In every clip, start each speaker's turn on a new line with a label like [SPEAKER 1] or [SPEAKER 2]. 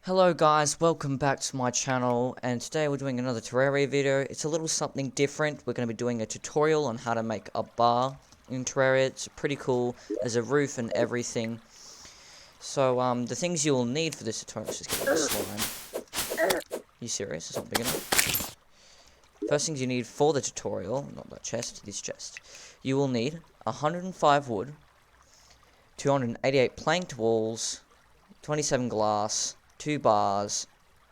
[SPEAKER 1] Hello guys, welcome back to my channel, and today we're doing another Terraria video. It's a little something different. We're going to be doing a tutorial on how to make a bar in Terraria. It's pretty cool. There's a roof and everything. So, the things you will need for this tutorial is just get the slime. You serious? It's not big enough. First things you need for the tutorial, not that chest, this chest. You will need 105 wood, 288 planked walls, 27 glass, 2 bars,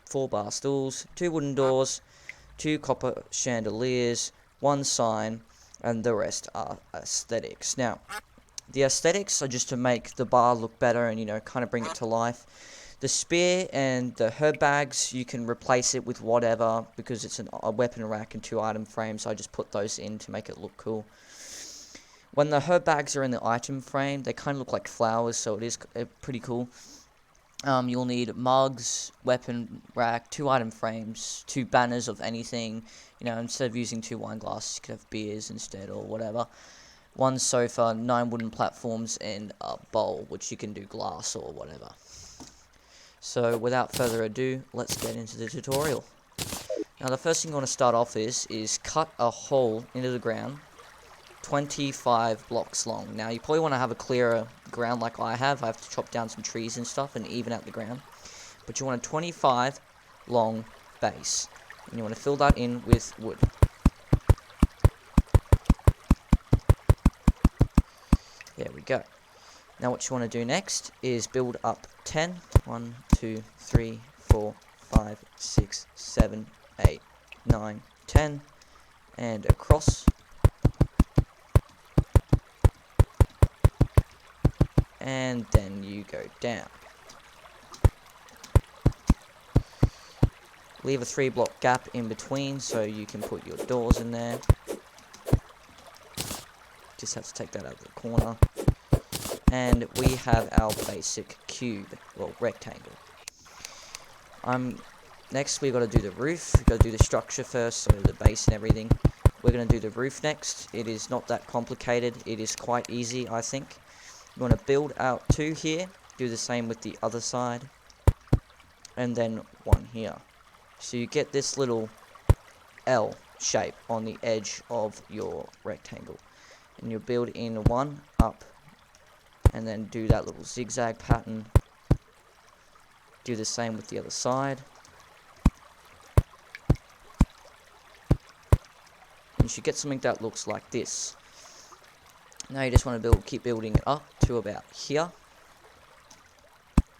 [SPEAKER 1] 4 bar stools, 2 wooden doors, 2 copper chandeliers, 1 sign, and the rest are aesthetics. Now, the aesthetics are just to make the bar look better and, kind of bring it to life. The spear and the herb bags, you can replace it with whatever, because it's a weapon rack and 2 item frames, so I just put those in to make it look cool. When the herb bags are in the item frame, they kind of look like flowers, so it is pretty cool. You'll need mugs, weapon rack, 2 item frames, 2 banners of anything. Instead of using 2 wine glasses, you could have beers instead or whatever. 1 sofa, 9 wooden platforms, and a bowl, which you can do glass or whatever. So, without further ado, let's get into the tutorial. Now, the first thing you want to start off is cut a hole into the ground, 25 blocks long. Now, you probably want to have a clearer ground like I have. I have to chop down some trees and stuff and even out the ground. But you want a 25 long base. And you want to fill that in with wood. There we go. Now, what you want to do next is build up 10. 1, 2, 3, 4, 5, 6, 7, 8, 9, 10. And across. And then you go down. Leave a 3 block gap in between so you can put your doors in there. Just have to take that out of the corner. And we have our basic cube, well, rectangle. Next we've got to do the roof. We've got to do the structure first, so the base and everything. We're going to do the roof next. It is not that complicated. It is quite easy, I think. You want to build out 2 here, do the same with the other side, and then 1 here. So you get this little L shape on the edge of your rectangle. And you build in 1 up, and then do that little zigzag pattern. Do the same with the other side. And you should get something that looks like this. Now you just want to keep building it up to about here.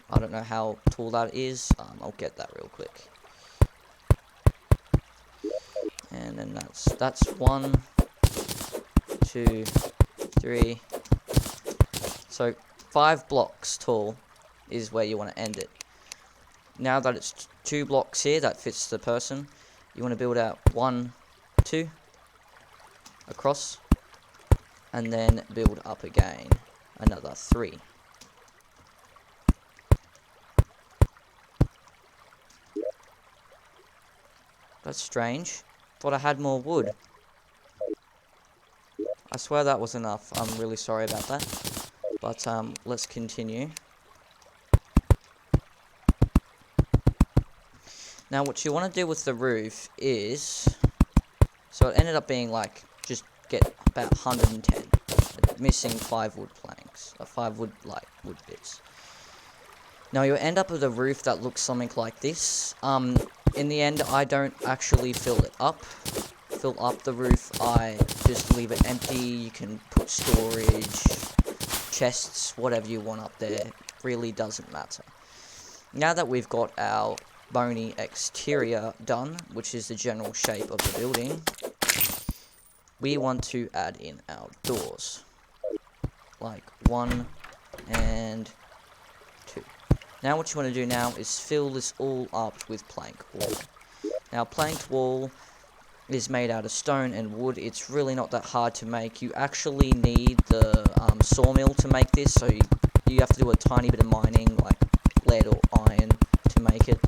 [SPEAKER 1] I don't know how tall that is. I'll get that real quick. And then that's 1, 2, 3. So 5 blocks tall is where you want to end it. Now that it's 2 blocks here, that fits the person. You want to build out 1, 2 across. And then build up again, another 3. That's strange. Thought I had more wood. I swear that was enough. I'm really sorry about that. But, let's continue. Now, what you want to do with the roof is... So it ended up being like, just get about 110. Missing 5 wood planks, or 5 wood bits. Now you end up with a roof that looks something like this. In the end, I don't actually fill up the roof. I just leave it empty. You can put storage, chests, whatever you want up there. It really doesn't matter. Now that we've got our bony exterior done, which is the general shape of the building, we want to add in our doors. Like 1 and 2. Now what you want to do now is fill this all up with plank wall. Now planked wall is made out of stone and wood. It's really not that hard to make. You actually need the sawmill to make this, so you have to do a tiny bit of mining, like lead or iron, to make it.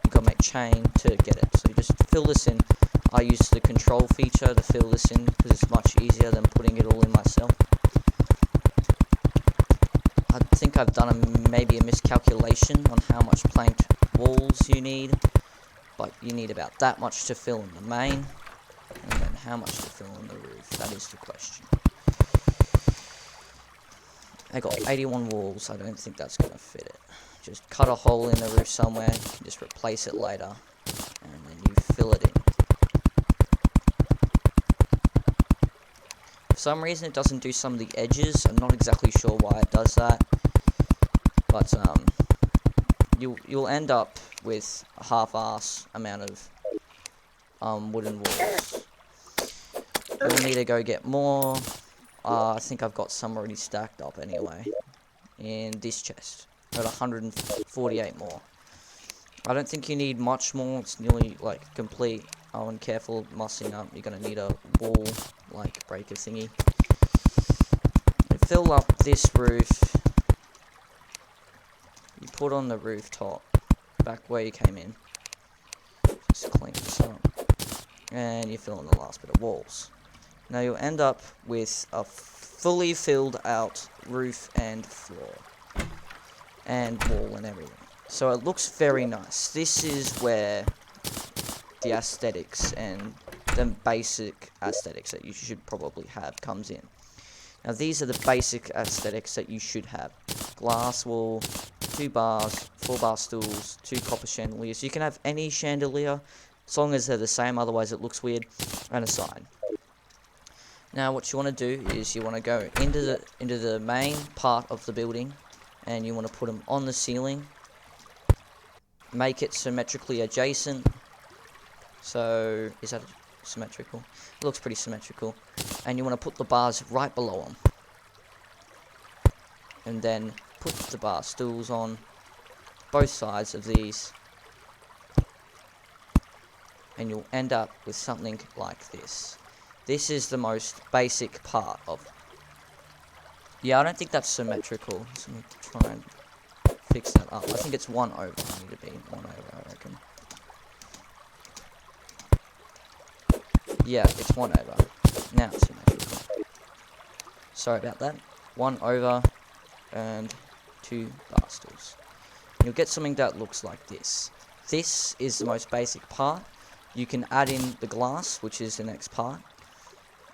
[SPEAKER 1] You've got to make chain to get it. So you just fill this in. I use the control feature to fill this in because it's much easier than putting it all in myself. I think I've done maybe a miscalculation on how much planked walls you need, but you need about that much to fill in the main, and then how much to fill in the roof, that is the question. I got 81 walls, I don't think that's going to fit it. Just cut a hole in the roof somewhere, you can just replace it later, and then you fill it in. For some reason it doesn't do some of the edges, I'm not exactly sure why it does that, but you'll end up with a half-ass amount of wooden walls. You'll need to go get more. I think I've got some already stacked up anyway in this chest. Got 148 more. I don't think you need much more, it's nearly like complete. Oh, and careful mussing up, you're gonna need a wall like breaker thingy. You fill up this roof, you put on the rooftop back where you came in. Just clean this up, and you fill in the last bit of walls. Now you'll end up with a fully filled out roof and floor and wall and everything. So it looks very nice. This is where the aesthetics and the basic aesthetics that you should probably have comes in. Now these are the basic aesthetics that you should have. Glass wall, 2 bars, 4 bar stools, 2 copper chandeliers. You can have any chandelier as long as they're the same, otherwise it looks weird, and a sign. Now what you want to do is you want to go into the main part of the building, and you want to put them on the ceiling. Make it symmetrically adjacent. So is that symmetrical? It looks pretty symmetrical. And you want to put the bars right below them. And then put the bar stools on both sides of these. And you'll end up with something like this. This is the most basic part of. Yeah, I don't think that's symmetrical. So I'm going to try and fix that up. I think it's 1 over. I need to be 1 over, I reckon. Yeah, it's 1 over. Now it's symmetrical. Sorry about that. 1 over and 2 bar stools. You'll get something that looks like this. This is the most basic part. You can add in the glass, which is the next part.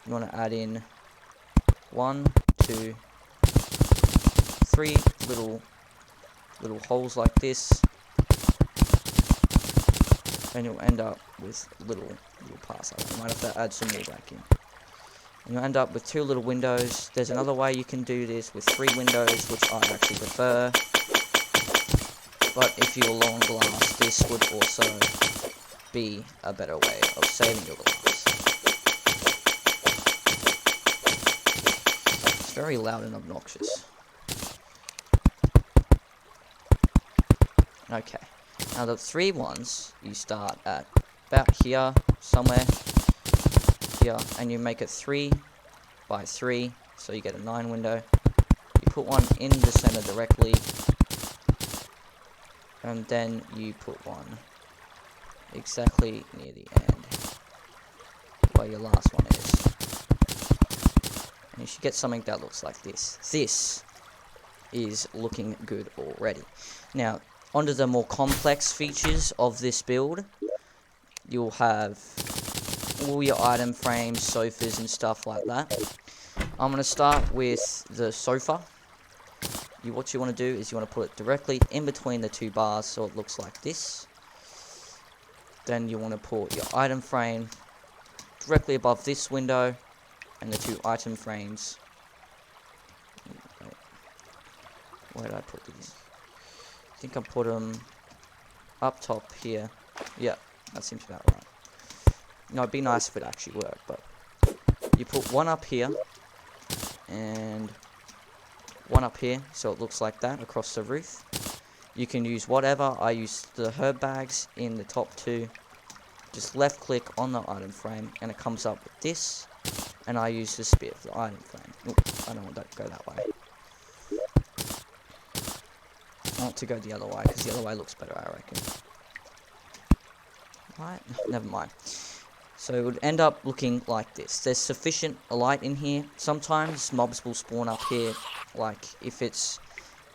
[SPEAKER 1] You want to add in 1, 2, 3 little holes like this, and you'll end up with little parts like that. You might have to add some more back in. And you'll end up with 2 little windows. There's another way you can do this with 3 windows, which I actually prefer. But if you're low on glass, this would also be a better way of saving your glass. It's very loud and obnoxious. Okay, now the 3 ones, you start at about here, somewhere here, and you make it 3 by 3, so you get a 9 window. You put one in the center directly, and then you put one exactly near the end, where your last one is. And you should get something that looks like this. This is looking good already. Now, onto the more complex features of this build, you'll have all your item frames, sofas and stuff like that. I'm going to start with the sofa. What you want to do is you want to put it directly in between the 2 bars so it looks like this. Then you want to put your item frame directly above this window and the 2 item frames. Where did I put these? I think I put them up top here. Yeah, that seems about right. No, it'd be nice if it actually worked, but you put one up here and one up here, so it looks like that across the roof. You can use whatever. I use the herb bags in the top 2. Just left click on the item frame and it comes up with this, and I use the spear for the item frame. Oop, I don't want that to go that way. I want to go the other way, because the other way looks better, I reckon. Right, never mind. So it would end up looking like this. There's sufficient light in here. Sometimes mobs will spawn up here, like if it's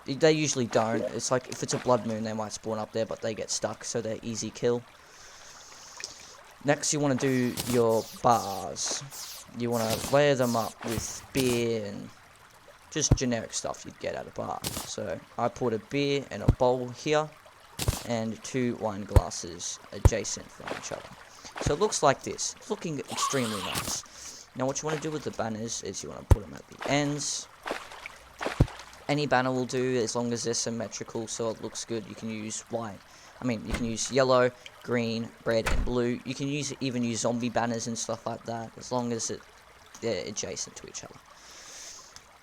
[SPEAKER 1] They usually don't. It's like, if it's a blood moon, they might spawn up there, but they get stuck, so they're easy kill. Next, you want to do your bars. You want to layer them up with beer and just generic stuff you'd get at a bar. So, I put a beer and a bowl here, and 2 wine glasses adjacent from each other. So it looks like this. It's looking extremely nice. Now what you want to do with the banners is you want to put them at the ends. Any banner will do as long as they're symmetrical, so it looks good. You can use white. You can use yellow, green, red, and blue. You can even use zombie banners and stuff like that, as long as they're adjacent to each other.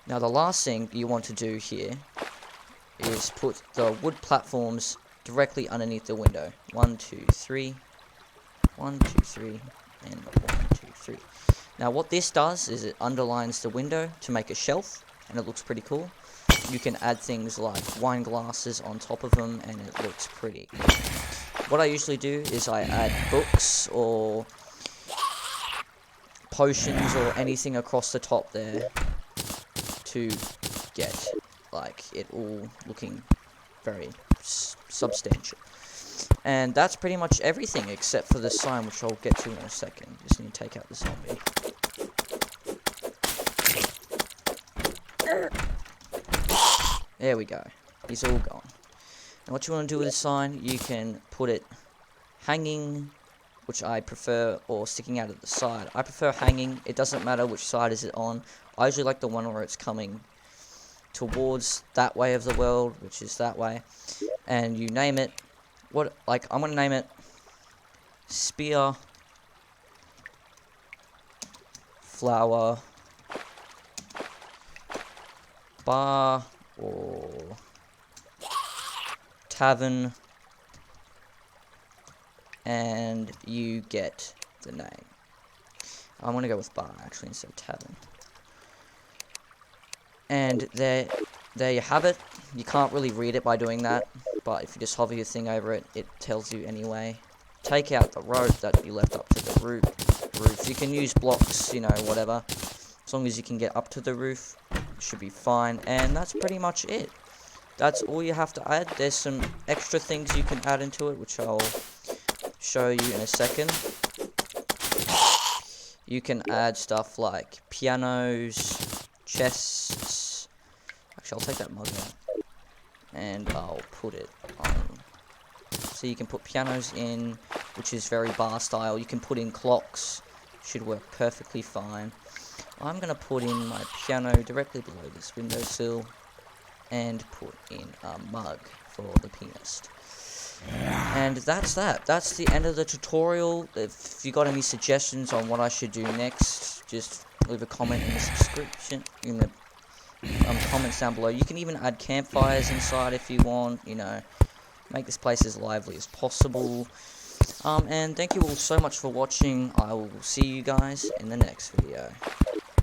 [SPEAKER 1] Now the last thing you want to do here is put the wood platforms directly underneath the window. 1, 2, 3. 1, 2, 3, and 1, 2, 3. Now what this does is it underlines the window to make a shelf, and it looks pretty cool. You can add things like wine glasses on top of them, and it looks pretty good. What I usually do is I add books or potions or anything across the top there to get like it all looking very substantial. And that's pretty much everything except for the sign, which I'll get to in a second. Just need to take out the zombie. There we go. He's all gone. Now what you want to do with the sign, you can put it hanging, which I prefer, or sticking out at the side. I prefer hanging. It doesn't matter which side is it on. I usually like the one where it's coming towards that way of the world, which is that way. And you name it. I'm gonna name it Spear Flower Bar or Tavern, and you get the name. I'm gonna go with bar actually instead of tavern. And there you have it. You can't really read it by doing that, but if you just hover your thing over it, it tells you anyway. Take out the rope that you left up to the roof. You can use blocks, you know, whatever. As long as you can get up to the roof, it should be fine. And that's pretty much it. That's all you have to add. There's some extra things you can add into it, which I'll show you in a second. You can add stuff like pianos, chests. Actually, I'll take that mug out. And I'll put it on. So you can put pianos in, which is very bar style. You can put in clocks. Should work perfectly fine. I'm going to put in my piano directly below this windowsill. And put in a mug for the pianist. And that's that. That's the end of the tutorial. If you got any suggestions on what I should do next, just leave a comment in the subscription, in the comments down below. You can even add campfires inside if you want, you know, make this place as lively as possible. And thank you all so much for watching. I will see you guys in the next video.